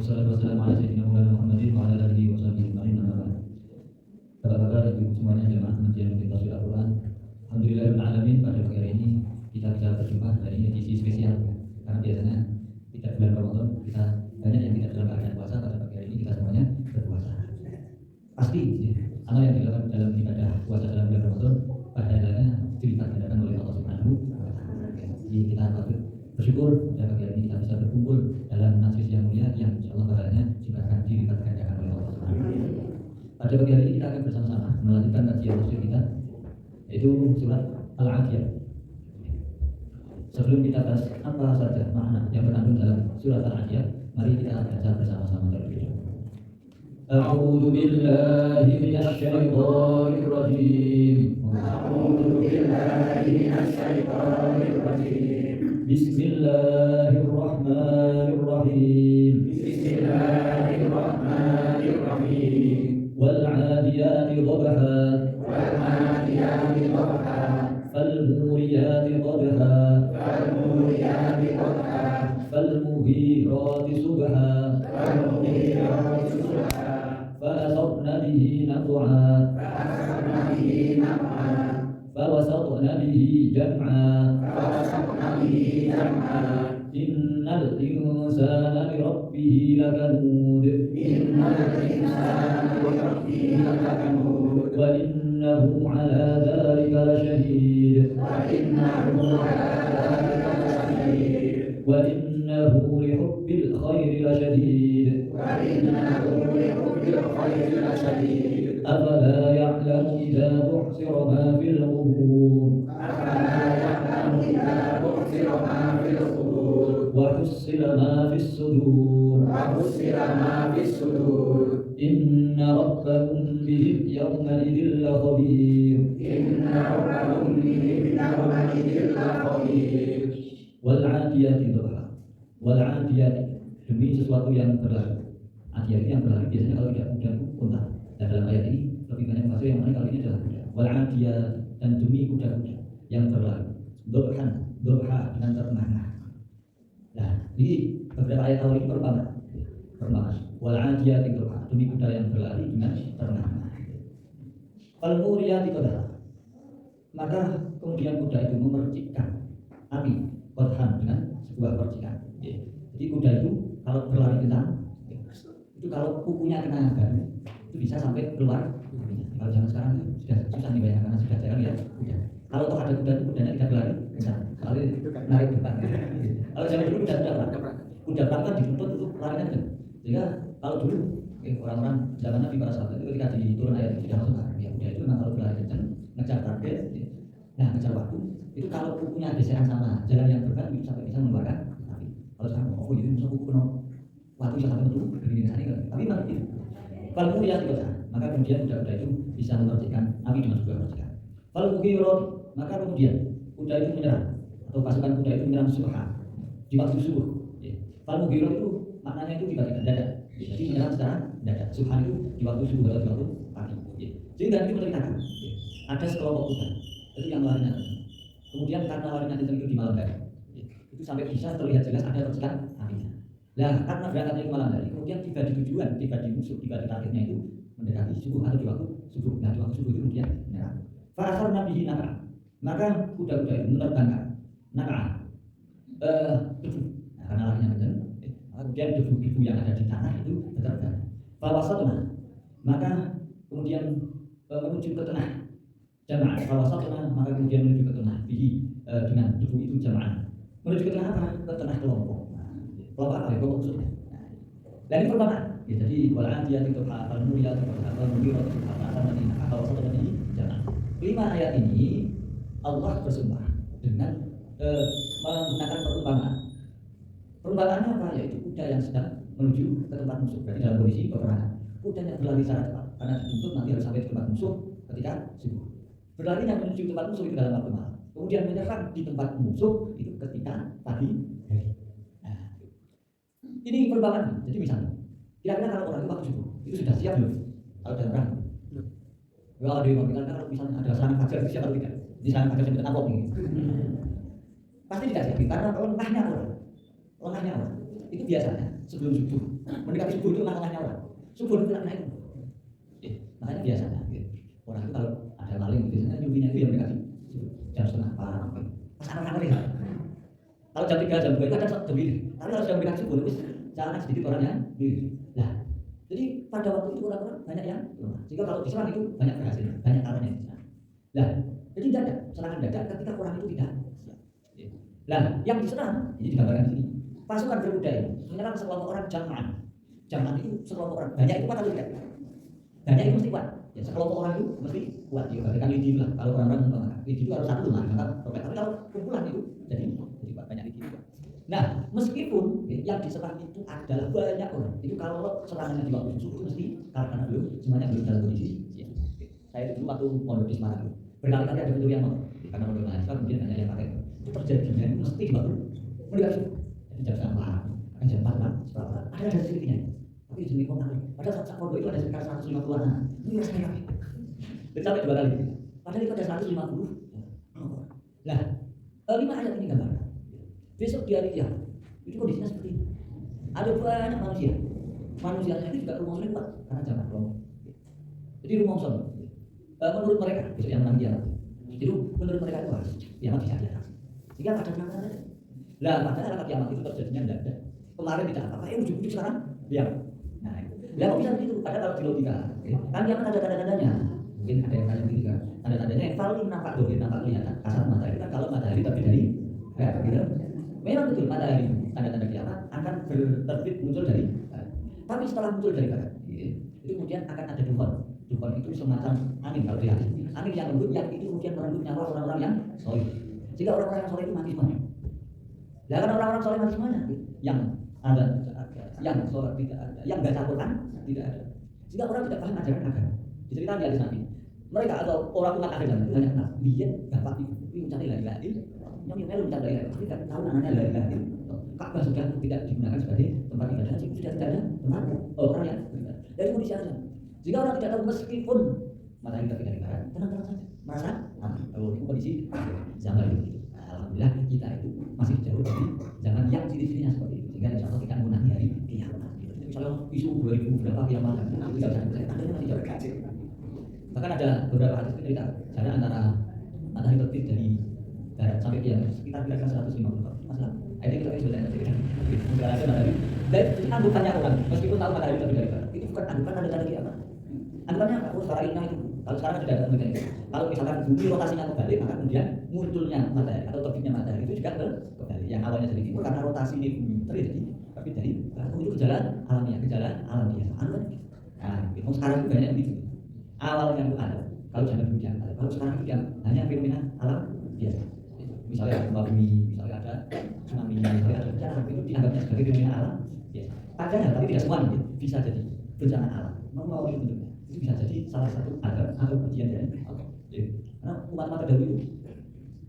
Wassalatu wassalamu ala sayyidina Muhammadin wa ala alihi wa sahbihi ajma'in. Bapak-bapak dan ibu semuanya jemaah pengajian kita sudah Al-Quran. Alhamdulillahirabbil alamin, pada pagi hari ini kita bisa berjumpa dari edisi spesial karena biasanya tidak bulan Ramadan kita banyak yang tidak dalam keadaan puasa. Pada pagi hari ini kita semuanya berpuasa. Pasti amal yang dilakukan dalam ibadah puasa dalam bulan Ramadan pahalanya dilipat gandakan oleh Allah Subhanahu wa taala. Jadi kita patut bersyukur pada pagi hari ini kita bisa berkumpul dalam majlis yang mulia yang insyaallah pahalanya juga akan dilipat gandakan oleh Allah Subhanahu wa taala. Pada pagi hari ini kita akan bersama-sama melanjutkan kajian tafsir kita, yaitu surat Al-Adiyat. Sebelum kita bahas apa saja makna yang terkandung dalam surat Al-Adiyat, mari kita baca bersama-sama terlebih dahulu. A'udzu billahi minasy syaithanir rajim. A'udzu billahi minasy syaithanir rajim. Bismillahirrahmanirrahim. Bismillahirrahmanirrahim. والعاديات ضبحا والعاديات ضبحا فالموريات قدحا فالموريات قدحا فالمغيرات صبحا فالمغيرات صبحا فأثرن به نقعا فأثرن به نقعا فوسطن به جمعا فوسطن به جمعا إن الإنسان لربه لكنود إن الإنسان لربه لكنود وإنه على ذلك لشهيد وإنه على ذلك لشهيد وإنه لحب الخير لشديد وإنه لحب الخير لشديد أفلا يعلم إذا بعثر ما في القبور أفلا يعلم إذا بعثر ما في القبور وحصل ما في الصدور وحصل ما في الصدور إن ربكم بهم يومئذ لخبير إن ربكم بهم يومئذ لخبير والعاديات ضبحا والعاديات demi sesuatu yang berlalu. Adiyat yang berlalu biasanya kalau tidak kuda itu unta. Dan dalam ayat ini lebih banyak maksud yang mana kali ini adalah kuda. Wal'adiyat dan demi kuda-kuda yang berlalu. Dobhan, dobha dengan terengah-engah. Nah, ini beberapa ayat awal ini perumpamaan. Wal'adiyat dobha demi kuda yang berlari dengan terengah-engah. Falmuriyati qadha. Maka kemudian kuda itu memercikkan api qadhan dengan sebuah percikan. Jadi kuda itu kalau berlari kencang, itu kalau kukunya kena garis itu bisa sampai keluar kukunya. Kalau zaman sekarang itu sudah susah nih banyak karena sudah jarang ya kuda. Kalau toh ada kuda itu kudanya tidak berlari kencang, kalau narik depan. Kalau zaman dulu kuda perang kan dituntut untuk lari kencang. Sehingga kalau dulu orang-orang zaman Nabi para sahabat itu ketika diturun ayat itu sudah masuk akal. Ya kuda itu memang kalau berlari kencang ngejar target, nah ngejar waktu itu kalau kukunya geseran sama jalan yang bergerak itu sampai bisa mengeluarkan api. Kalau sekarang jadi musuh kuku penuh waktu yang sampai betul begini sana kan. Tapi malah itu. Kalau kemudian tidak, maka kemudian kuda-kuda itu bisa memercikan api dengan sebuah percikan. Kalau mugirot, maka kemudian kuda itu menyerang atau pasukan kuda itu menyerang subha di waktu subuh. Kalau mugirot itu maknanya itu tiba-tiba dada. Jadi menyerang secara dada. Subha itu di waktu subuh atau di waktu pagi. Sehingga itu menceritakan ada sekelompok kuda itu yang larinya. Kemudian karena larinya itu di malam hari, itu sampai bisa terlihat jelas ada percikan apinya. Nah, karena berangkatnya ke malam hari, kemudian tiba di tujuan, tiba di musuh, tiba di targetnya itu mendekati subuh atau di waktu subuh. Nah, di waktu subuh itu kemudian menyerang. Fa'asar nabihi naka, maka kuda-kuda itu menerbangkan naka, debu. Nah, karena larinya kencang, kemudian debu-debu yang ada di tanah itu berterbang. Fawasatuna, maka kemudian menuju ke tengah. Jamaah, fawasatuna, maka kemudian menuju ke tengah. Bihi dengan debu itu jamaah. Menuju ke tengah apa? Ke tengah kelompok. Kelompok apa ya? Kelompok musuhnya. Dan ini perumpamaan. Ya, jadi wal'adiyat itu al-muriyat al-muriyat al-muriyat al-muriyat. 5 ayat ini Allah bersumpah dengan menggunakan perumpamaan. Perumpamaannya apa? Yaitu kuda yang sedang menuju ke tempat musuh. Berarti dalam kondisi peperangan. Kuda yang berlari secara cepat karena dituntut nanti harus sampai ke tempat musuh ketika subuh. Berlari yang menuju tempat musuh itu dalam waktu malam. Kemudian menyerang di tempat musuh itu ketika pagi hari. Nah, ini perumpamaan. Jadi misalnya, kira-kira kalau orang itu waktu subuh itu sudah siap belum? Kalau dalam perang, kalau ada yang bilang kalau misalnya ada serangan fajar itu siap atau tidak? Di serangan fajar yang tampok ini, pasti tidak siap karena lengahnya orang itu biasanya sebelum subuh Mendekati subuh itu tengah-tengahnya orang. Subuh itu tengah-tengah itu. Makanya biasanya orang itu kalau ada maling biasanya nyubinya itu yang mendekati jam setengah empat. Pas anak-anak ya. Kalau jam 3 jam 2 itu ada jam ini. Tapi kalau sudah mendekati subuh itu jangan sedikit orangnya. Nah, jadi pada waktu itu orang-orang banyak yang lemah. Jika kalau diserang itu banyak berhasil, banyak kalahnya. Nah, jadi tidak ada serangan dadak ketika orang itu tidak siap. Nah, yang diserang ini digambarkan di sini. Pasukan berkuda ini menyerang sekelompok orang jam'an. Jam'an itu sekelompok orang. Banyak itu kuat atau tidak? Banyak itu mesti kuat. Ya, sekelompok orang itu mesti kuat. Ya, bahkan lidi lah. Kalau orang-orang mengatakan lidi itu harus satu lah. Tapi kalau kumpulan itu jadi kuat, banyak lidi kuat. Nah, meskipun yang diserang itu adalah banyak orang, itu kalau serangannya di waktu subuh mesti karena belum semuanya belum dalam kondisi siap. Saya itu dulu waktu mondok di Semarang berkali-kali ada betul yang mau karena mondok mahasiswa kemudian banyak yang pakai itu terjadinya itu mesti di waktu mendekati subuh. Jadi jam 4, jam 4 setelah ada sedikitnya. Tapi di sini kok pada saat pondok itu ada sekitar 150 anak. Ini rasanya apa? Dan sampai 2 kali. Padahal itu ada 150. Nah, 5 ayat ini gambarkan. Besok di hari kiamat itu kondisinya seperti ini. Ada banyak manusia. Manusianya itu juga rumongso kuat karena zaman kelompok. Jadi rumongso menurut mereka besok yang menang kiamat. Jadi menurut mereka itu harus kiamat bisa diatasi. Sehingga pada saat ada. Lah padahal kiamat itu terjadinya tidak ada. Kemarin tidak apa-apa, ujung-ujung sekarang kiamat. Nah, ya kok bisa begitu? Padahal kalau di logika, kan kiamat ada tanda-tandanya. Mungkin ada yang tanya begitu kan. Tanda-tandanya yang paling nampak dohir, nampak kelihatan. Kasat matahari kan kalau matahari terbit dari gitu. Memang betul matahari tanda-tanda kiamat akan terbit muncul dari barat. Tapi setelah muncul dari barat, itu kemudian akan ada duhon. Duhon itu semacam angin kalau di hadis. Angin yang lembut yang itu kemudian merenggut nyawa orang-orang yang soleh. Jika orang-orang yang soleh itu mati semuanya. Nah, karena orang-orang soleh mati semuanya, yang ada, yang soleh tidak ada, yang nggak campurkan tidak ada. Jika orang tidak paham ajaran agama, diceritakan di hadis Nabi. Mereka atau orang umat akhir zaman hanya kenal dia bapak ibu mencari lagi. Yang melu mencari lagi, tidak tahu namanya lagi. Ka'bah sudah tidak digunakan sebagai tempat ibadah, sudah tidak ada tempat orang yang beribadah. Dari kondisi ada. Jika orang tidak tahu meskipun matahari terbit dari barat, tenang-tenang saja, merasa aman. Kalau itu kondisi zaman itu. Alhamdulillah kita itu masih jauh dari zaman yang ciri-cirinya seperti itu. Sehingga insya Allah kita menanti hari kiamat. Misalnya isu 2000 berapa kiamat, itu tidak bisa dipercaya. Tandanya masih jauh. Bahkan ada beberapa hadis cerita jarak antara matahari terbit dari barat sampai kiamat sekitar kira-kira 150 tahun. Masalah. Ini kita sebenarnya tidak. Bukan ada matahari. Dan anggupannya orang, meskipun tahu matahari terbit dari barat, itu bukan anggupan tanda-tanda kiamat. Anggupannya apa? Sekarang itu. Kalau sekarang tidak ada mekanisme. Kalau misalkan bumi rotasinya kebalik, maka kemudian munculnya matahari atau terbitnya matahari itu juga kebalik. Yang awalnya dari timur karena rotasi ini bumi terjadi, tapi dari itu gejala alamiah, gejala alam biasa. Nah, itu sekarang itu banyak begitu. Awalnya itu ada. Kalau zaman dulu ada. Kalau sekarang itu hanya fenomena alam biasa. Misalnya gempa bumi, misalnya ada tsunami, misalnya ada bencana, itu dianggapnya sebagai fenomena alam biasa. Padahal tapi tidak semua bisa jadi bencana alam. Mau bentuknya. Itu bisa jadi salah satu adab atau ujian dari Allah. Karena umat-umat terdahulu itu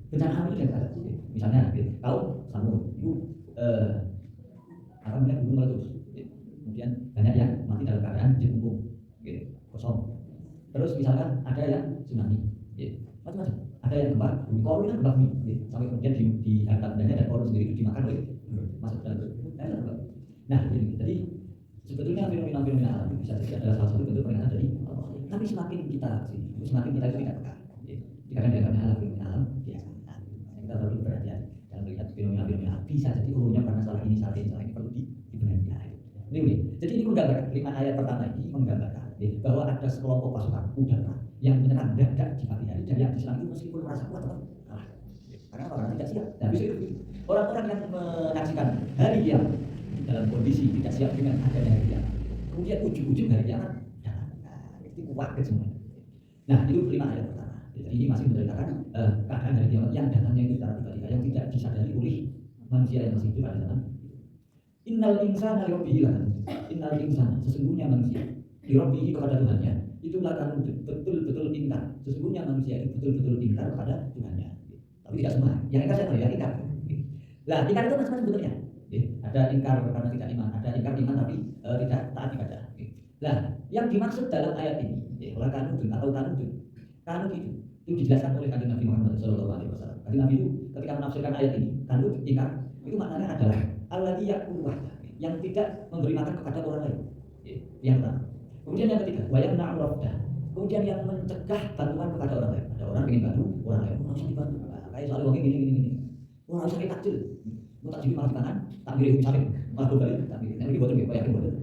bencana alam itu tidak ada. Misalnya kalau Samud itu apa namanya gunung meletus, kemudian banyak yang mati dalam keadaan jekumpung, kosong. Terus misalkan ada yang tsunami, macam-macam. Ada yang gempa, korun kan gempa bumi, sampai kemudian di harta bendanya dan korun sendiri itu dimakan oleh masuk dalam tubuh. Nah, jadi sebetulnya fenomena alam itu bisa jadi adalah salah satu bentuk peringatan dari Allah. Tapi semakin kita itu tidak peka. Dikatakan dianggapnya alam fenomena alam biasa. Nah, kita perlu berhati-hati dalam melihat fenomena alam. Bisa jadi hulunya karena salah ini perlu dibenahi. Jadi ini menggambarkan 5 ayat pertama ini menggambarkan bahwa ada sekelompok pasukan udara yang menyerang dadak di pagi hari dan yang diserang itu meskipun merasa kuat tetap kalah. Karena orang tidak siap. Dan bisa itu orang-orang yang menyaksikan hari kiamat dalam kondisi tidak siap dengan adanya hari kiamat. Kemudian ujung-ujung hari kiamat itu kuat ke semua. Nah, itu 5 ayat pertama. Jadi ini masih menceritakan keadaan hari kiamat yang datangnya itu secara tiba-tiba yang tidak disadari oleh manusia yang masih hidup pada zaman. Innal insana lirabbihi lakanut. Innal insana sesungguhnya manusia lirabbihi kepada Tuhannya itu lakanut betul-betul ingkar. Sesungguhnya manusia itu betul-betul ingkar kepada Tuhannya. Tapi tidak semua. Yang ingkar siapa? Yang ingkar. Lah, ingkar itu macam-macam bentuknya. Ada ingkar karena tidak iman, ada ingkar iman tapi tidak taat ibadah. Nah, yang dimaksud dalam ayat ini, lakanut atau kanut itu dijelaskan oleh Kanjeng Nabi Muhammad SAW. Kanjeng Nabi itu ketika menafsirkan ayat ini, kanut ingkar itu maknanya adalah alladzi yaqulu wahda. yang tidak memberi makan kepada orang lain. Yang pertama. Kemudian yang ketiga, wa yamna'u rafdah. Kemudian yang mencegah bantuan kepada orang lain. Ada orang ingin bantu orang lain, harus dibantu. Nah, kayak soal wong gini. Ora usah takjil. Mau takjil malah dipangan, tak ngirim sampe malah balik tak ngirim. Nek diboten nggih yakin boten.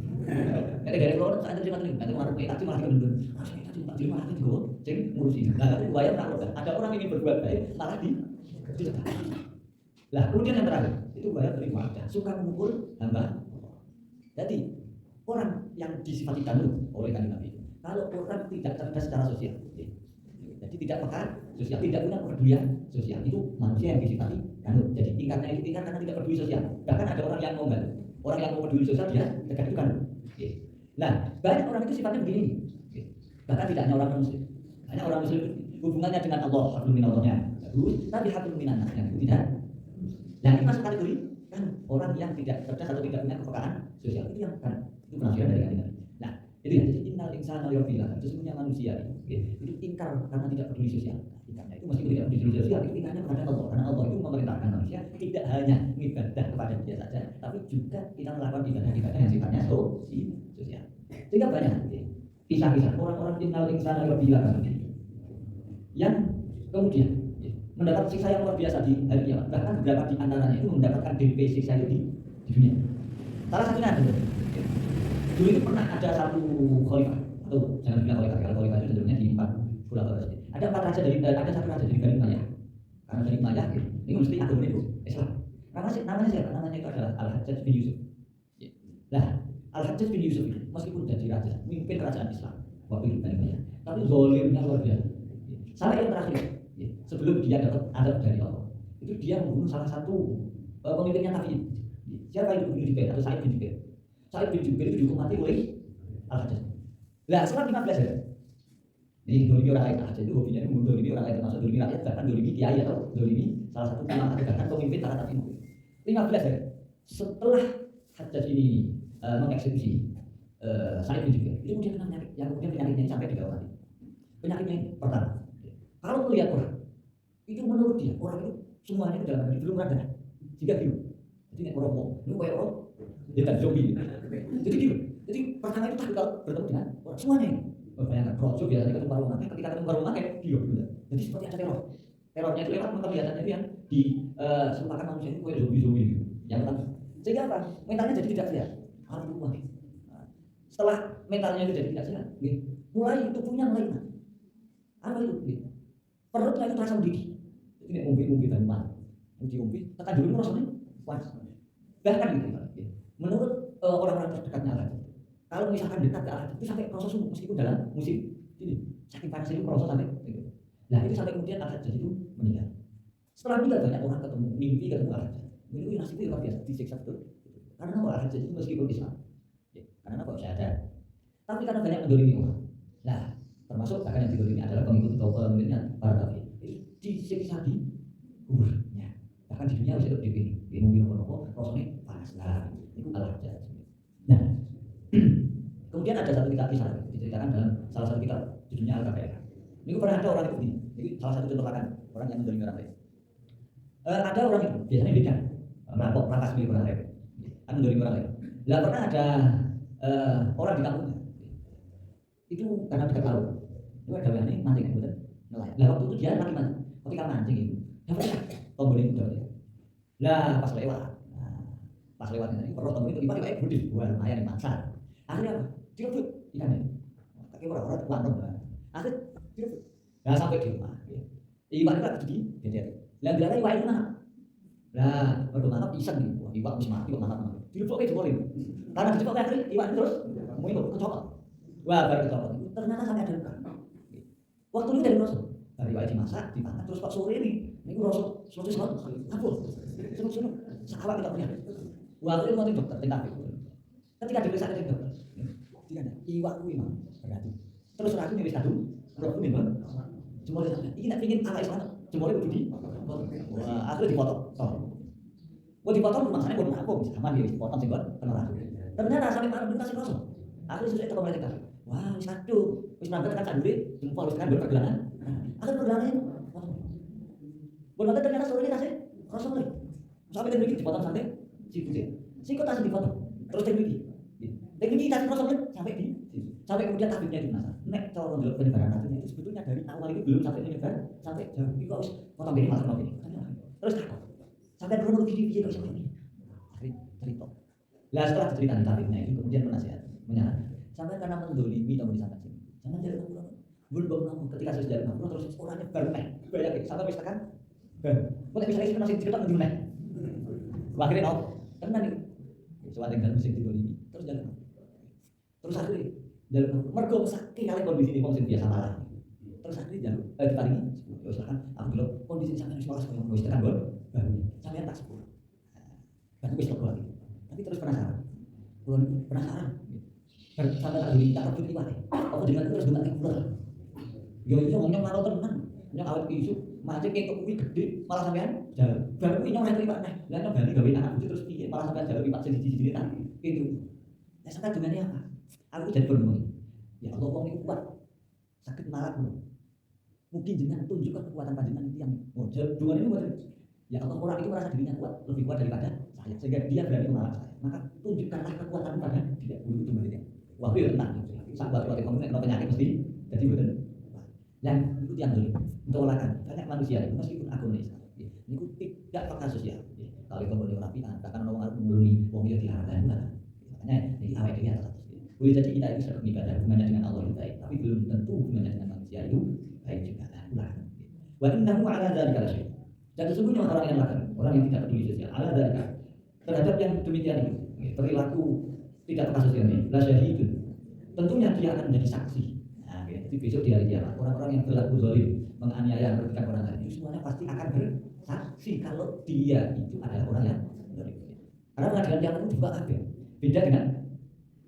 Nek dari keluar tak ada terima terima. Nanti malah takjil malah dikendun. Harus takjil malah digowo sing ngurusi. Nah, itu wayang tak ada orang ingin berbuat baik malah dicegah. Lah, kemudian yang terakhir, itu wayang dari wadah, suka memukul hamba. Jadi, orang yang disifati kanun oleh kanjeng Nabi, kalau orang tidak cerdas secara sosial, jadi tidak peka sosial, tidak punya kepedulian sosial, itu manusia yang disifati kanun. Jadi tingkatnya itu tingkat karena tidak peduli sosial. Bahkan ada orang yang mau bantu, orang yang mau peduli sosial dia dekat itu kanun. Nah, banyak orang itu sifatnya begini. Bahkan tidak hanya orang muslim, hanya orang muslim hubungannya dengan Allah, hablum minallahnya bagus, tapi hablum minannas yang tidak. Nah, ini masuk kategori kan orang yang tidak cerdas atau tidak punya kepekaan sosial, itu yang kan itu penafsiran dari kanjeng Nabi. Nah, itu ya, jadi innal insana liyafila, sesungguhnya manusia itu ingkar karena tidak peduli sosial. Ingkarnya itu meskipun tidak peduli sosial, itu ingkarnya kepada Allah, karena Allah itu memerintahkan manusia tidak hanya ibadah kepada dia saja, tapi juga kita melakukan ibadah-ibadah yang sifatnya sosial. Sehingga banyak kisah-kisah orang-orang innal insana liyafila yang kemudian mendapat siksa yang luar biasa di hari kiamat. Bahkan beberapa di antaranya itu mendapatkan DP siksa itu di dunia. Salah satunya adalah dulu itu pernah ada satu khalifah, atau jangan bilang khalifah, kalau khalifah itu cenderungnya di 4 bulan atau ada 4 raja dari ada satu raja dari Bani Umayyah. Karena dari Umayyah ini mesti agama itu Islam. Namanya siapa? Namanya itu adalah Al-Hajjaj bin Yusuf. Nah, Al-Hajjaj bin Yusuf itu meskipun jadi raja, memimpin kerajaan Islam waktu itu Bani Umayyah, tapi zalimnya luar biasa. Sampai yang terakhir, sebelum dia dapat adab dari Allah, itu dia membunuh salah satu pemimpinnya tabi'in. Siapa itu? Ibnu Jubair atau Sa'id bin Jubair. Sa'id bin Jubair itu dihukum mati oleh Al-Hajjaj. Nah, setelah 15 hari, ini dolimi orang lain. Al-Hajjaj itu hobinya membunuh dolimi orang lain, termasuk dolimi rakyat, bahkan dolimi kiai atau dolimi salah satu ulama bahkan pemimpin para tabi'in. 15 hari setelah Hajjaj ini mengeksekusi Sa'id bin Jubair, itu kemudian kena penyakit, yang kemudian penyakitnya sampai dibawa mati. Penyakitnya yang pertama, kalau melihat orang, itu menurut dia orang itu semuanya itu dalam belum ada jika biru. Jadi nek merokok, itu kayak orang dia tak zombie. Jadi biru. Jadi pertama itu takut kalau bertemu dengan orang semuanya. Bayangkan rojok biasanya ketemu orang makan, ketika ketemu orang makan biru. Jadi seperti ada teror. Terornya itu lewat penglihatannya itu yang diserupakan manusia itu kayak zombie gitu. Yang pertama. Sehingga apa? Mentalnya jadi tidak sehat. Harus berubah. Setelah mentalnya itu jadi tidak sehat, mulai tubuhnya mulai hilang. Apa itu? Perutnya itu terasa mendidih. Jadi nek umbi dan mah. Umbi tekan dulu rasanya panas. Bahkan gitu. Menurut orang-orang terdekatnya Allah, kalau misalkan dekat ke Allah itu sampai proses meskipun dalam musim ini saking panasnya itu proses sampai gitu. Nah, itu sampai kemudian Al-Hajjaj itu meninggal. Setelah meninggal banyak orang mimpi ketemu Al-Hajjaj. Itu nasibnya luar biasa, disiksa betul. Karena Al-Hajjaj itu meskipun Islam. Karena kok saya ada. Tapi karena banyak mendolimi orang. Nah, termasuk bahkan yang didolimi adalah pengikut pemimpinnya para tabi'in. Itu disiksa di kuburnya. Bahkan di dunia bisa minum rokok, rasanya panas lah. Itu Al-Hajjaj. Nah, kemudian ada satu kisah diceritakan dalam salah satu kitab judulnya Al-Kabair. Ini pernah ada orang itu begini. Ini salah satu contoh orang yang mendolimi orang lain. Ada orang itu biasanya beda, merampok, merampas milik orang lain, mendolimi orang lain. Lah pernah ada orang di kampungnya itu karena dekat laut. Itu ada yang mancing kan, betul? Nelayan. Lah waktu itu dia lagi mancing. Ketika mancing itu, dapat tombol itu dapat. Lah pas lewat ini perlu tombol itu tiba-tiba gede. Wah lumayan nih mangsa. Akhirnya apa? Direbut ikannya. Kaki orang-orang kuantum. Akhirnya direbut. Nah sampai di rumah. Iwan itu jadi dia. Lah bilang iwan itu mana? Lah baru mana pisang nih. Wah iwan bisa mati kok mana? Direbut kayak jempolin. Karena direbut akhirnya iwan terus mau ikut kecopot. Wah baru kecopot. Ternyata sampai ada luka. Waktu itu dari Rasul. Dari iwan dimasak, dimakan terus pak sore ini Rasul selesai sholat. Kabul. Senuk-senuk. Sahabat tidak punya. Waktu itu mau dokter tinggal. Ketika diperiksa ke dokter, dia iwan itu memang berarti. Terus aku nulis kado, roh ini bang. Cuma dia ini nak ingin ala Islam, cuma dia berdiri. Wah, aku dipotong. Gua dipotong maksudnya gua aku bisa aman dia dipotong sih buat penelan. Ternyata sampai malam itu masih kosong. Aku sesuai ke pemerintah. Wah, wis kado, wis nangkep tekan sandure, jempol wis tekan pergelangan. Aku pergelangan. Gua nonton ternyata sore ini tasnya kosong lagi. Sampai tadi dipotong sampai si putih. Si kok tasnya dipotong. Terus teknik kita sampai kemudian tabibnya itu masalah. Nek cara ndelok penyebaran racun itu sebetulnya dari awal itu belum sampai menyebar sampai jauh. Iku wis potong bene masuk ini. Terus takut. Sampai kronologi piye kok iso ngene. Cerita. Lah setelah diceritakan tabibnya itu kemudian menyarankan. Sampai karena mendolimi tamu disampai sini. Jangan jadi ngomong. Belum ngomong ketika sudah jadi ngomong terus orangnya baru naik. Bayangin sampai wis tekan. Kok nek bisa masih cerita ngendi naik. Akhirnya no. Karena nih soal dengan musik didolimi terus jalan. Terus akhirnya jalan mergo saking kali kondisi ini wong sing biasa malah. Terus akhirnya jalan diparingi wis kan aku delok kondisi sampeyan wis waras koyo wis tekan bon. Sampeyan tak sepur. Kan wis lega lagi. Tapi terus penasaran. Kulo niku penasaran. Sampai tak dulu tak rebut iwake. Apa dengan terus dengan kula. Yo iso ngomong karo tenan. Nyok awet isu macet ketok kuwi gede malah sampean jalan. Baru kuwi nyok iwak neh. Lah nyok bali gawe anak bojo terus piye malah sampean jalan iwak sing siji-siji tak. Itu. Lah sampean dungane apa? Aku jadi berdoa. Ya Allah wong niku kuat. Sakit marah kulo. Mungkin jenengan tunjukkan kekuatan panjenengan itu yang model dungane niku mboten. Ya Allah orang itu merasa dirinya kuat, lebih kuat daripada saya sehingga dia berani mengalahkan saya. Maka tunjukkanlah kekuatan pada dia dulu itu berarti. Wah, itu tenang. Sahabat waktu kamu kena penyakit mesti jadi betul. Dan itu yang dulu. Untuk olahan banyak manusia itu meskipun agonis. Ini tidak pakai sosial. Kalau kamu boleh rapian, bahkan orang harus menggulungi wong dia dilarang. Makanya ini awet dia atas. Boleh jadi kita itu sedang ibadah hubungannya dengan Allah itu baik, tapi belum tentu hubungannya dengan manusia itu baik juga. Wa innahu ala dzalika lasyahid. Dan sesungguhnya orang yang lakukan, orang yang tidak peduli sosial, ala dzalika terhadap yang demikian itu, perilaku tidak peka sosial ini, lasyahidun. Tentunya dia akan menjadi saksi. Nah, jadi besok di hari kiamat orang-orang yang berlaku zalim, menganiaya, merugikan orang lain, itu semuanya pasti akan bersaksi kalau dia itu adalah orang yang zalim. Karena pengadilan kiamat itu juga ada, beda dengan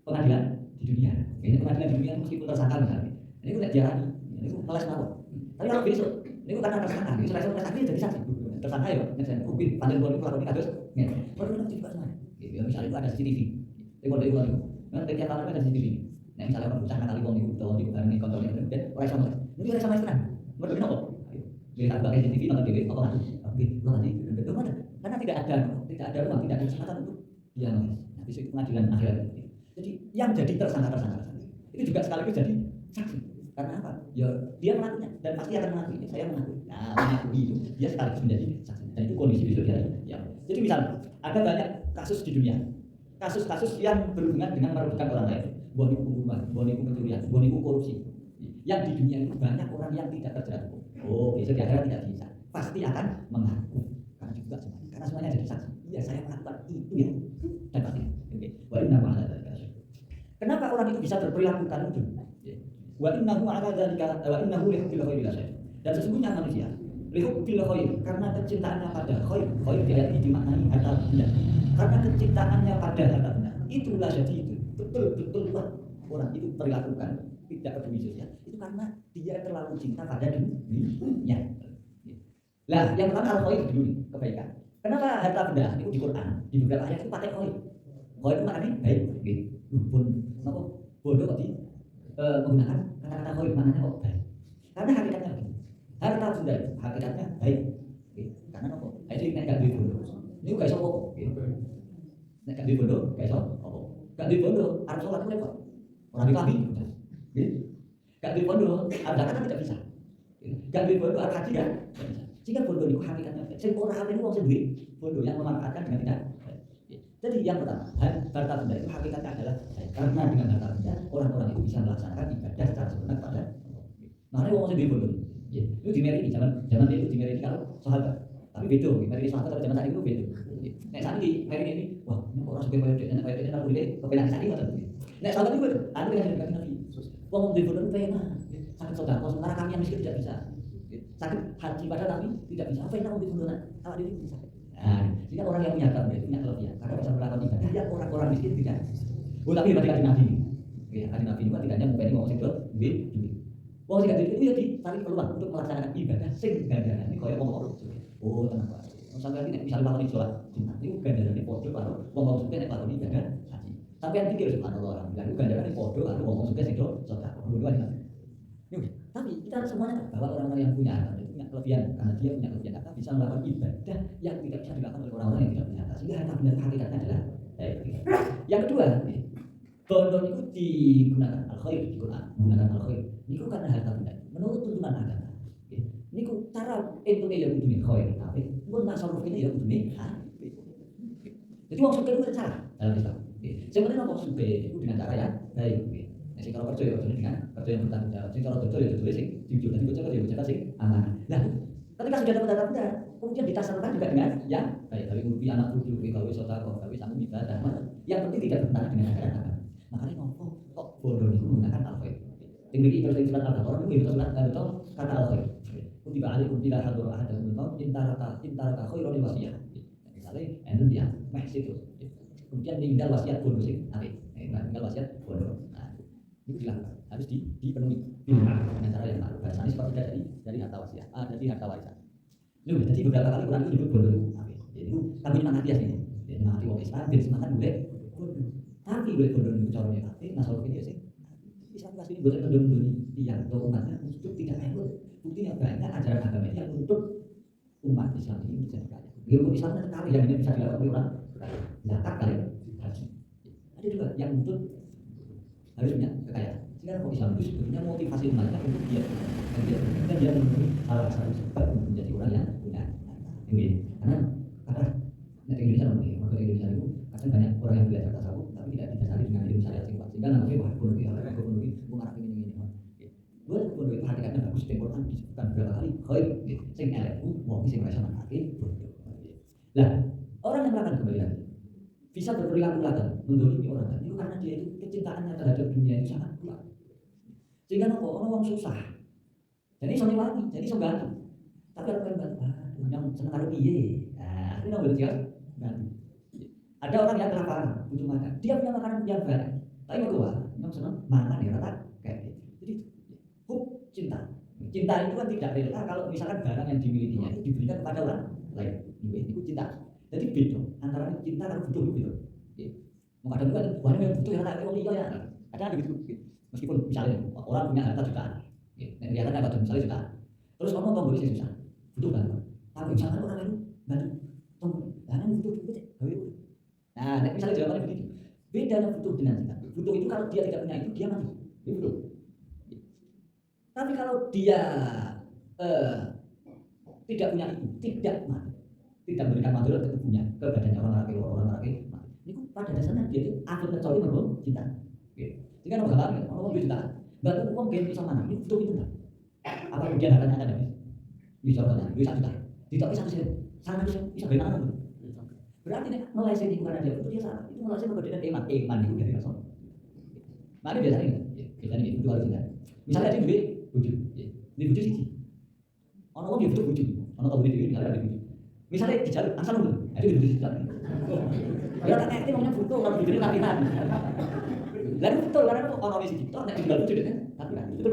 pengadilan di dunia. Ini pengadilan di dunia meskipun tersangka misalnya, ini tidak diarani, ini malas ngawur. Tapi kalau besok, ini karena tersangka, ini tersangka jadi saksi. Tersangka ya, mungkin panjang boleh melakukan kasus, perlu nanti juga semuanya. Misalnya itu ada CCTV, itu nanti tiap tahun ada CCTV. Nah misalnya orang bocah kali wong itu tahu di barang ini kontrolnya dan orang sama, ini orang sama istana, mereka kenapa? Jadi tak pakai CCTV nonton TV, apa lagi? Oke, lo nanti betul mana? Karena tidak ada ruang, tidak ada kesempatan untuk dia nulis. Nah besok pengadilan akhirat. Jadi yang jadi tersangka itu juga sekaligus jadi saksi. Karena apa? Ya dia melakukannya dan pasti akan mengakui. Saya mengakui. Nah mengakui itu dia sekaligus menjadi saksi. Dan itu kondisi besok dia. Ya. Jadi misalnya ada banyak kasus di dunia, kasus-kasus yang berhubungan dengan merugikan orang lain. Buah nipu pembunuhan, buah nipu pencurian, buah nipu korupsi. Yang di dunia itu banyak orang yang tidak terjerat hukum. Oh, besok di akhirat tidak bisa. Pasti akan mengaku. Karena juga semuanya. Karena semuanya jadi saksi. Iya, saya melakukan itu ya. Dan pasti. Oke. Wa inna ma'ala dzalika. Kenapa orang itu bisa berperilaku kanudun? Wa innahu ala dzalika wa innahu li hubbil khairi lasyad. Dan sesungguhnya manusia li hubbil khair karena kecintaannya pada khair. Khair tidak dimaknai harta benda. Karena kecintaannya pada harta benda. Itulah jadi itu. Betul kuat orang itu perilakukan tidak peduli sosial itu karena dia terlalu cinta pada dunia. Lah yang pertama al-khair dulu kebaikan. Kenapa harta benda itu di Quran di beberapa ayat itu pakai khair? Khair itu maknanya baik. Pun apa bodoh kok menggunakan kata-kata khair maknanya kok baik. Karena hakikatnya harta benda itu hakikatnya baik. Karena apa? Itu nek gak duwe bodoh. Niku gak iso apa. Nek gak duwe bodoh gak iso apa. Gak di bodoh, harus sholat repot. Orang di kami, gak di bodoh, ada kan tidak bisa. Gak di bodoh, ada haji kan? Jika bodoh itu hakikatnya, saya orang hati itu orang sendiri bodoh yang memanfaatkan dengan tidak. Jadi yang pertama, harta benda itu hakikatnya adalah karena dengan harta benda orang-orang itu bisa melaksanakan ibadah secara sempurna kepada. Makanya orang sendiri bodoh. Itu di Meri ini, zaman itu di Meri ini kalau sahabat, tapi beda. Meri sahabat kalau zaman saat itu beda. Nek saat ini Meri ini, wah ini orang sebagai payudek aku dile kepenak saat ini atau nek sahabat itu anu yang dari Nabi Yesus. Wong di bodoh penak, sakit sedekah sementara kami yang miskin tidak bisa. Sakit haji pada Nabi tidak bisa. Apa yang mau di bodoh awak diri bisa. Nah, jika orang yang punya harta punya kelebihan, karena bisa melakukan ibadah, dia orang-orang miskin tidak. Oh tapi hebat kanjeng Nabi. Oke, kanjeng Nabi itu tidak hanya mempeni wong sing duit. Wong sing duit itu ya ditarik peluang untuk melaksanakan ibadah sing ganjaran ini koyo wong-wong. Oh, tenang Pak. Sampai nanti misalnya lakoni sholat Jumat itu ganjarannya podo karo wong-wong sugih nek lakoni ibadah haji. Sampeyan pikir subhanallah orang bilang itu ganjarannya podo karo wong-wong sugih sing sedekah. Dua-duanya kan. Tapi kita semuanya tahu bahwa orang-orang yang punya harta itu punya kelebihan karena dia punya kelebihan harta bisa melakukan ibadah yang tidak bisa dilakukan oleh orang-orang yang tidak punya harta. Sehingga harta benda hakikatnya adalah Yang kedua, bondo itu digunakan al-khair, menggunakan al-khair. Niku karena harta benda. Menurut tuntunan agama. Niku cara entuk ya kudune khair, tapi mun tasarruf ini ya kudune jadi wong sugih itu salah dalam Islam. Sebenarnya wong sugih itu dengan cara yang baik. Nah, sing kalau kerja ya dengan kerja yang bertanggung jawab. Sing kalau dodol ya dodol sing jujur dan bocah ya bocah sing amanah. Nah, ketika sudah dapat harta benda, kemudian ditasarrufkan juga dengan yang baik. Tapi ngurupi anak cucu, gawe sedekah, gawe sanggup ibadah. Yang penting tidak bertentangan dengan ajaran agama. Makanya ngopo kok bondo niku menggunakan al-khair. Sing mriki terus surat al-Baqarah niku betul kata al-khair. Kutiba alaikum idza hadara ahadakumul maut in taraka khairan wasiyah. Misalnya enten dia masih terus. Kemudian tinggal wasiat bondo sing apik. Tinggal wasiat bondo. Nah, itu dilakukan. Harus dipenuhi dengan cara yang baru. Bahasanya seperti dari harta wasiat. Dari harta warisan. Lho, jadi beberapa kali Quran itu disebut bondo. Jadi itu kami nyemangati ya sini. Jadi nyemangati wong Islam ben semangat golek bondo. Tapi golek bondo niku carane apik, masalah ini ya sing Islam kasih boten bondo yang umatnya untuk tidak elok. Buktinya banyak ajaran agama yang untuk umat Islam ini menjadi kaya. Ilmu Islam sekali yang ini bisa dilakukan oleh orang zakat kali haji. Ada juga yang untuk harus punya kekayaan. Sehingga umat Islam itu sebetulnya motivasi umatnya untuk dia dan dia memenuhi salah satu sebab untuk menjadi orang yang punya ini. Karena Indonesia memenuhi maka Indonesia itu kadang banyak orang yang belajar tasawuf tapi tidak didasari dengan ilmu syariat sing kuat. Sehingga namanya wah ekonomi mengarah ini. Boleh bondo itu hakikatnya bagus di Quran disebutkan beberapa kali khair sing elek wong sing rasa manake bondo. Lah, orang yang melakukan kembali lagi bisa berperilaku latar mendolimi orang lain itu karena dia itu kecintaannya terhadap dunia itu sangat kuat. Sehingga orang susah. Jadi soalnya wangi, jadi so ganti. Tapi orang yang bantu, yang senang karo piye. Nah, ini nang dia ganti. Ada orang yang kelaparan, butuh makan. Dia punya makanan yang banyak. Tapi mau yang senang makan ya rata kayak gitu. Jadi cinta. Cinta itu kan tidak rela kalau misalkan barang yang dimilikinya itu diberikan kepada orang lain. Itu cinta. Jadi beda antara cinta dan butuh itu. Kadang juga orang yang butuh ya tak orang iya ya. Ada begitu. Meskipun misalnya orang punya harta jutaan. Kelihatannya ada misalnya jutaan. Terus orang tombol sih susah. Butuh banget. Tapi misalkan orang lain bantu tombol. Karena butuh duit. Nah, misalnya jawabannya begitu. Bedanya butuh dengan cinta. Butuh itu kalau dia tidak punya itu dia mati. Itu butuh. Tapi kalau dia tidak punya itu, tidak mati, tidak memberikan manfaat ke tubuhnya, ke badannya orang laki mati. Ini pada dasarnya dia itu akhir kecuali menurut cinta. Jika orang gambar, orang cinta, batu uang game bisa mana? Ini butuh itu enggak? Apa kemudian harganya ada habis? Bisa berapa? Bisa juta. Tidak bisa sih, sangat bisa bagaimana? Berarti nih mulai sini bukan ada itu dia salah. Itu mulai sini berbeda dengan iman itu dari Rasul. Mana biasanya itu harus cinta. Misalnya dia duit bujuk, ini bujuk sih. Orang dia butuh bujuk, orang tahu duit misalnya ada bujuk. Misalnya di jalan asal dulu, itu bujuk sih. Ya tak kayak maunya butuh kalau duit lari. Lalu betul karena orang di situ orang yang tinggal bujuk kan, tapi betul.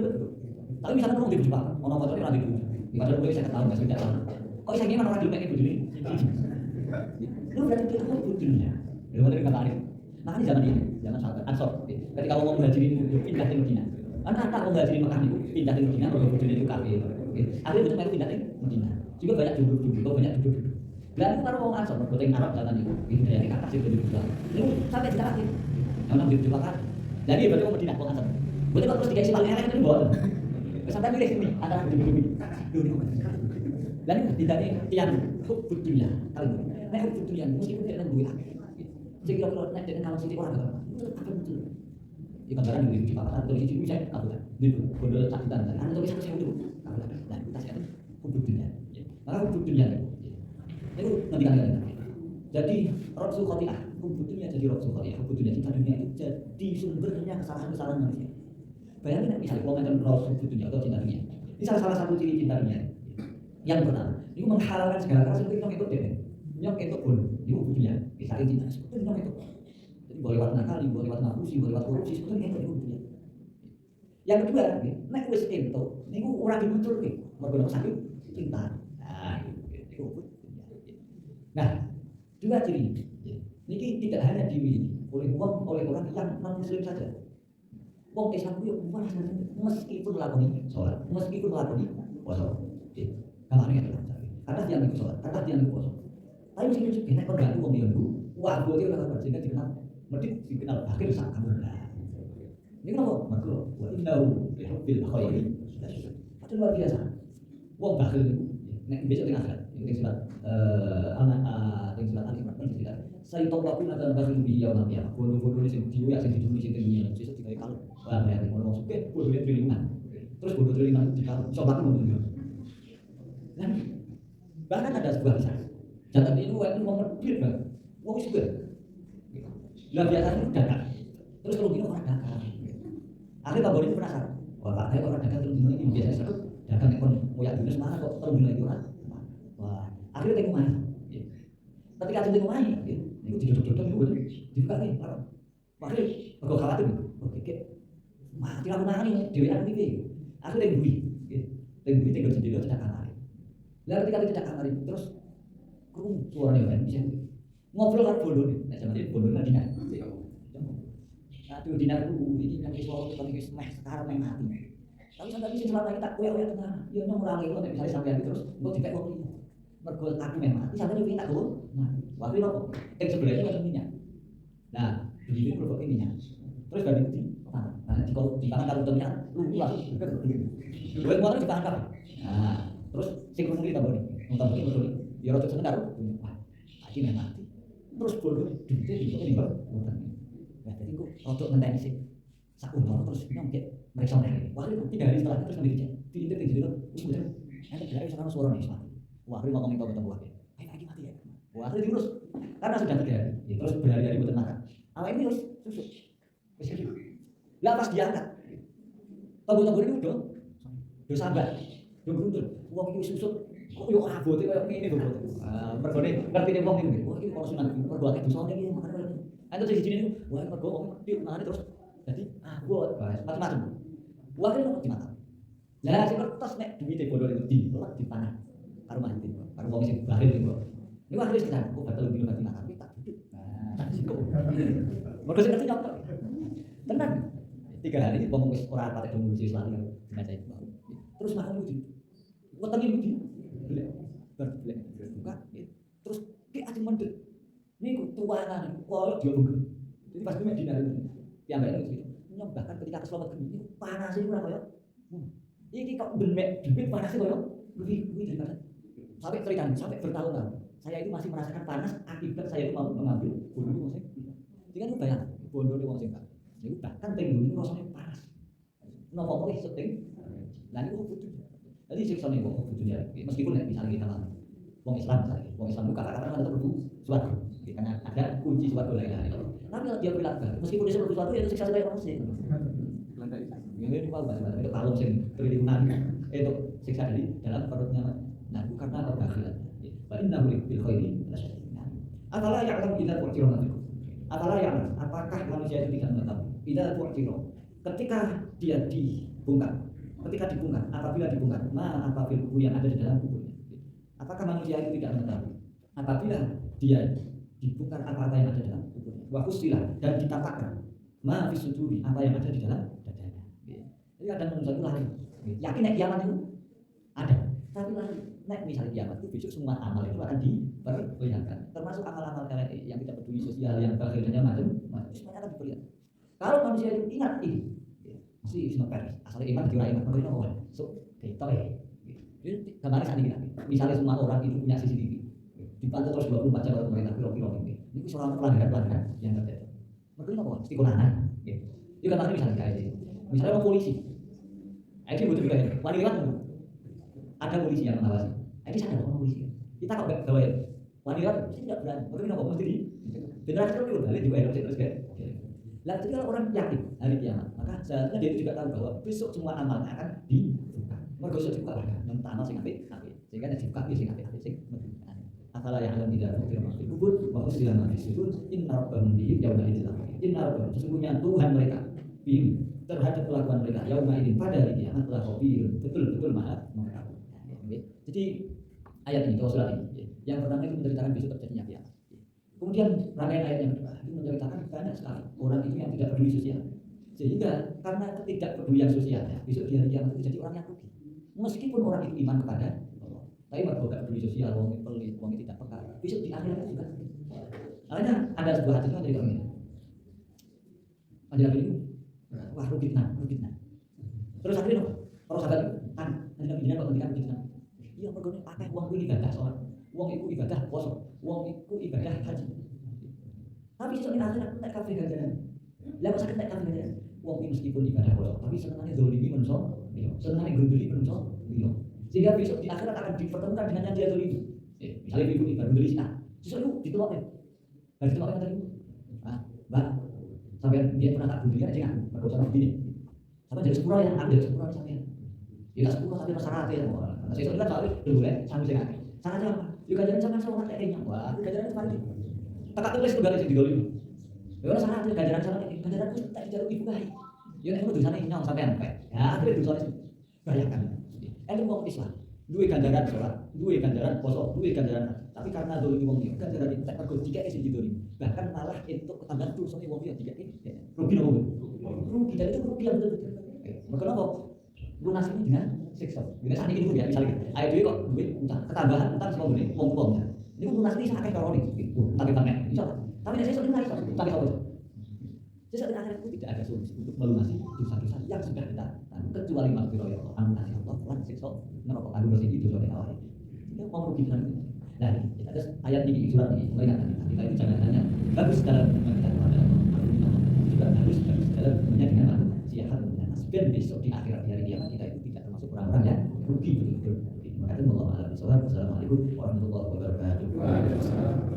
Tapi misalnya orang dia bujuk apa? Orang motornya orang dia bujuk. Padahal gue saya ketahui nggak sudah. Kok saya gimana orang dulu kayak bujuk ini? Lu berarti dia tahu bujuknya. Lu berarti kata Arif. Makanya zaman ini, zaman sahabat Ansor. Ketika mau muhajirin pindah ke Madinah. Karena tak mau muhajirin Mekah itu pindah ke Madinah, kalau bujuknya itu kafir. Akhirnya betul itu pindah ke Madinah. Juga banyak duduk, banyak duduk. Lalu kalau orang Ansor bergoteng Arab zaman itu, ini dari kata sih duduk juga. Lu sampai tidak kafir. Yang orang duduk Mekah. Jadi berarti mau Madinah, orang Ansor. Berarti kalau terus dikasih paling elek itu boleh. Sampai milih sini antara duduk. Lalu tidak yang hubud dunia kali ini. Nek hubud dunia meskipun tidak duit akeh. Sing kira-kira nek dengan kalau sithik orang akan muncul. Di gambaran di papan atau di sini saya apa kan? Di bodol cakutan. Ana tulis saya dulu. Nah, kita sekarang hubud dunia. Maka hubud dunia itu nanti kalian. Jadi Rasul Khotiah, hubud dunia jadi Rasul Khotiah. Hubud dunia cinta dunia itu jadi sumbernya kesalahan-kesalahan manusia. Bayangin misalnya komentar Rasul hubud dunia atau cinta dunia. Ini salah satu ciri cinta dunia. Yang pertama, itu menghalalkan segala keras itu nyok itu deh, nyok itu pun, itu butuhnya, misalnya cinta, itu nyok itu. Jadi boleh lewat nakal, boleh lewat nafusi, boleh lewat korupsi, sebetulnya itu butuhnya. Yang kedua, nek wis itu, niku ora dimuncul ke, mergo sakit cinta. Nah, itu butuhnya. Nah, juga ciri niki tidak hanya dimiliki oleh orang yang non muslim saja. Wong Islam itu meskipun lakoni sholat, meskipun lakoni puasa. Kamarnya karena dia nggak sholat, karena dia nggak puasa. Tapi mesti juga nek kon gak wong dia dulu, wah gue dia udah sehingga dikenal medit dikenal akhir sak kamu. Ini kenapa? Mergo wa innahu lihubbil khairi. Itu luar biasa. Wong bakhil nek besok tengah akhirat. Ini surat anak yang surat Ali Imran cerita. Saya tahu aku ada bakhil di yaumil qiyamah. Bodoh-bodoh sing diwe sing diduli sing dunia. Sesuk digawe kalau. Wah, ya ngono suke bodoh triliunan. Terus bodoh triliunan dikalo iso bakal ngono. Lan bahkan ada sebuah kisah. Jangan ini mau medit banget. Wong suka. Lah biasanya dagang. Terus kalau gini orang dagang. Akhirnya Pak Boni itu penasaran. Wah, Pak, saya orang dagang terus gini ini biasanya seru. Dagang ekon moyak dinas mana kok terus gini itu orang. Wah, akhirnya tengok main. Ketika tengok main, itu diduduk-duduk itu dibuka nih. Makanya aku khawatir. Oke, mati aku nangani dewe aku iki. Akhirnya tengok jendela cedak kamar. Lah ketika cedak kamar terus krungu suarane kan bisa ngobrol karo bondone. Nek sampeyan bondone kan dinar. Aduh dinar ini nang suara ketemu wis meh sekarang meh mati. Tapi sampeyan bisa selama kita koyo-koyo tenan. Ya ngurangi kok nek misale sampeyan terus engko dipek wong liya. Mergo aku meh mati sampeyan iki tak go. Waktu itu yang sebelahnya macam minyak. Nah, begini kalau pakai minyak. Terus bagi di tangan kalau untuk minyak, lu langsung buat motor di tangan. Nah, terus sing ngomong kita boleh, nonton begini betul. Ya rotok sebentar. Wah, tadi meh mati. Terus bodoh duitnya di bawah. Nah, jadi aku rotok ngenteni sih. Sak umur terus nyongket mereka nek. Wah, 3 hari setelah terus ngambil diintip di situ. Kemudian nanti dari sekarang suara nih mati. Wah, aku mau ngomong ketemu wae. Lagi mati ya. Wah, itu diurus karena sudah 3 hari. Ya, terus berhari-hari buat makan. Awak ini terus susuk. Wis gitu. Lah pas diangkat. Tombol-tombol itu udah sambat. Udah grundul. Wong iki susuk. Kok yo abote koyo ngene lho. Mergone ngertine wong iki. Wah, iki ora sunat. Mergo akeh dosane iki makane. Antuk sing jenenge wah mergo wong medhit makane terus dadi abot macam-macam. Wah, iki kok dimakan. Lah sing kertas nek duwite bodoh itu dilek dipanah. Karo mati. Karo wong sing bahil iki. Ini wah terus kita, aku batal lebih lebih makan, tak duduk. Nah, siko. Mereka sih ngerti nyampe. Tenang. 3 hari, ngomong wis ora patek dong sih selalu baca itu. Terus makan uji. Wetengi uji. Belek. Buka. Terus ki ajeng mendhet. Niku tuanan koyo dia bengger. Jadi pas mek dinar itu. Piambake itu. Bahkan ketika keselamat geni panas itu ora koyo. Iki kok demek debit panas koyo lebih daripada sampai cerita sampai bertahun-tahun. Saya itu masih merasakan panas akibat saya itu mau mengambil bodoh itu maksudnya. Jadi kan bayang bodoh itu maksudnya. Jadi bahkan tenggul itu rasanya panas. Nopo boleh setting. Nah itu butuh. Jadi siksa nih wong butuhnya. Meskipun misalnya kita mau wong Islam misalnya, wong Islam itu kata-kata ada perlu suatu. Karena ada kunci suatu lain. Tapi kalau dia bilang meskipun dia perlu suatu itu siksa saya manusia. Ini juga bahasa itu kalau sing triliunan itu siksa di dalam perutnya. Nah bukan karena kebahagiaan. Innahu bil khairi lasyadid. Afala ya'lam idza bu'thira nafiq. Afala ya'lam, apakah manusia itu tidak mengetahui? Idza bu'thira, ketika dia dibongkar, apabila dibongkar, apa fil kubur yang ada di dalam kuburnya. Apakah manusia itu tidak mengetahui? Apabila dia dibongkar apa yang ada di dalam kuburnya. Wa husila dan ditampakkan ma fi suduri, apa yang ada di dalam dadanya. Jadi kadang manusia itu lari. Yakin nek kiamat itu ada, tapi lari. Nek misalnya kiamat itu besok semua amal itu akan diperlihatkan, termasuk amal-amal kalian yang tidak peduli sosial, yang bakhilnya macam-macam, semuanya akan diperlihatkan. Kalau manusia itu ingat ini, mesti ismail asalnya iman dikira iman pemerintah awal, so kita ya, jadi kemarin saat ini misalnya semua orang itu punya CCTV, dipantau terus 24 jam oleh pemerintah kilo-kilo ini soal pelanggaran yang terjadi. Mereka apa? Istikonahan, itu kemarin misalnya kayak misalnya orang polisi, itu butuh juga ya, wanita ada polisi yang mengawasi. Ini sadar orang polisi. Kita kok enggak gawe wanita, saya tidak berani. Mungkin apa mesti di generasi itu balik juga terus kayak. Lah jadi kalau orang yakin hari kiamat, maka seharusnya dia itu juga tahu bahwa besok semua amalnya akan dibuka. Mergo iso dibuka kan, yang amal sing apik. Sehingga nek dibuka sing apik sing menentukan. Afala yang alam tidak mungkin masuk kubur, wa usila ma disebut inna rabbahum bi yaumil qiyamah. Inna rabbahum sesungguhnya Tuhan mereka bihim terhadap kelakuan mereka yaumil qiyamah pada hari kiamat telah khabir, betul-betul maha mengetahui. Jadi ayat ini, surat ini, yang pertama itu menceritakan besok terjadinya kiamat. Kemudian rangkaian ayat yang kedua itu menceritakan banyak sekali orang itu yang tidak peduli sosial, sehingga karena ketidakpedulian sosial, besok di hari kiamat itu jadi orang yang rugi. Meskipun orang itu iman kepada Allah, tapi mereka tidak peduli sosial, wong pelit, wong tidak peka, besok di akhirat juga. Makanya ada sebuah hadis dari kami. Panjenengan itu wah rugi tenan. Terus akhirnya para sahabat kan nanti jenengan kok ngendikan rugi tenan. Iya mergo akeh wong kuwi ibadah salat, wong iku ibadah puasa, wong iku ibadah haji. Tapi sesuk nek akhirat nek kabeh ganjaran. Lah kok sakit nek kabeh ganjaran. Wong iki meskipun ibadah puasa, tapi senengane zalimi menungso, iya. Senengane grunduli menungso, iya. Sehingga besok di akhirat akan dipertemukan dengan yang dia zalimi. Misalnya ibu ibadah grunduli sih, sesuk itu ditolak ya. Lah ditolak kan tadi. Ah, Mbak, sampai dia pernah tak grunduli aja kan, mergo sama begini. Sampai jadi sepuro ya, ambil sepuro sampai. Ya tak sepuro sampai masyarakat ya. Sesuk kan soalnya boleh sampai sing akeh. Caranya apa? Yo ganjaran sampean sama tekenya. Wah, ganjaran itu paling. Tak tulis tuh garis didolimi. Ya ora salah tuh ganjaran itu tak dijaluk ibu kae. Ya nek ngono dosane nyong sampean kae. Ya akhire dosane bayangkan. Eling wong Islam, duwe ganjaran salat, duwe ganjaran poso, duwe ganjaran. Tapi karena dolimi wong liya, ganjaran itu tak mergo dikeke sing didolimi. Bahkan malah entuk ketambahan dosane wong liya dikeke. Rugi nopo? Rugi dan itu rugi yang betul-betul. Mergo napa? Lunas ini dengan siksa. Bila saat ini ya misalnya, ayo duit kok duit utang, ketambahan utang semua gini, wong. Ini lunas ini sangat kalau nih, tapi pakai, insya Allah. Tapi saya sudah nggak bisa, tapi kalau saya sudah akhirnya tidak ada solusi untuk melunasi dosa-dosa yang sudah kita kecuali maghfirah ya Allah, ampun Allah, lan siksa neraka aku bersih itu sore awal. Ini mau rugi dengan itu. Nah, kita ada ayat ini surat ini mengingatkan kita itu jangan hanya bagus dalam kita kepada Allah, juga harus dalam dengan aku. Dan besok di akhirat hari kiamat kita itu tidak termasuk orang-orang yang rugi betul-betul. Maka itu Allah Assalamualaikum warahmatullahi wabarakatuh.